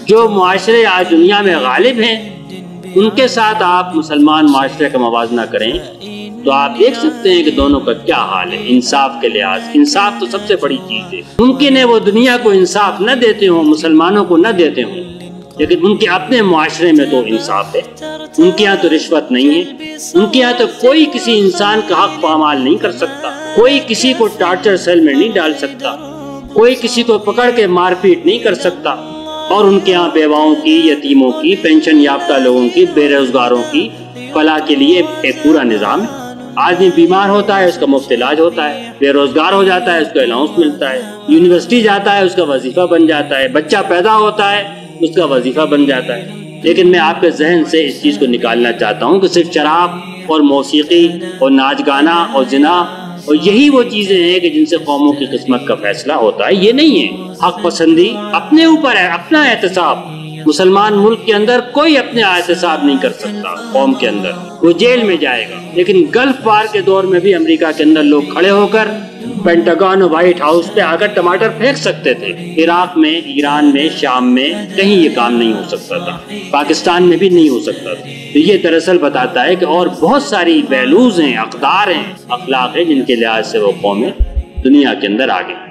جو معاشرے آج دنیا میں غالب ہیں ان کے ساتھ آپ مسلمان معاشرے کا موازنہ کریں تو آپ دیکھ سکتے ہیں کہ دونوں کا کیا حال ہے انصاف کے لحاظ۔ انصاف تو سب سے بڑی چیز ہے۔ ممکن ہے وہ دنیا کو انصاف نہ دیتے ہوں، مسلمانوں کو نہ دیتے ہوں، لیکن ان کے اپنے معاشرے میں تو انصاف ہے۔ ان کے یہاں تو رشوت نہیں ہے، ان کے یہاں تو کوئی کسی انسان کا حق پامال نہیں کر سکتا، کوئی کسی کو ٹارچر سیل میں نہیں ڈال سکتا، کوئی کسی کو پکڑ کے مار پیٹ نہیں کر سکتا۔ اور ان کے یہاں بیواؤں کی، یتیموں کی، پینشن یافتہ لوگوں کی، بے روزگاروں کی فلاح کے لیے ایک پورا نظام ہے۔ آدمی بیمار ہوتا ہے اس کا مفت علاج ہوتا ہے، بے روزگار ہو جاتا ہے اس کو الاؤنس ملتا ہے، یونیورسٹی جاتا ہے اس کا وظیفہ بن جاتا ہے، بچہ پیدا ہوتا ہے اس کا وظیفہ بن جاتا ہے۔ لیکن میں آپ کے ذہن سے اس چیز کو نکالنا چاہتا ہوں کہ صرف شراب اور موسیقی اور ناچ گانا اور زنا اور یہی وہ چیزیں ہیں کہ جن سے قوموں کی قسمت کا فیصلہ ہوتا ہے، یہ نہیں ہے۔ حق پسندی اپنے اوپر ہے، اپنا احتساب۔ مسلمان ملک کے اندر کوئی اپنے احتساب نہیں کر سکتا، قوم کے اندر وہ جیل میں جائے گا۔ لیکن گلف وار کے دور میں بھی امریکہ کے اندر لوگ کھڑے ہو کر پینٹاگون اور وائٹ ہاؤس پہ آ کر ٹماٹر پھینک سکتے تھے۔ عراق میں، ایران میں، شام میں کہیں یہ کام نہیں ہو سکتا تھا، پاکستان میں بھی نہیں ہو سکتا تھا۔ تو یہ دراصل بتاتا ہے کہ اور بہت ساری ویلوز ہیں، اقدار ہیں، اخلاق ہیں جن کے لحاظ سے وہ قومیں دنیا کے اندر آگے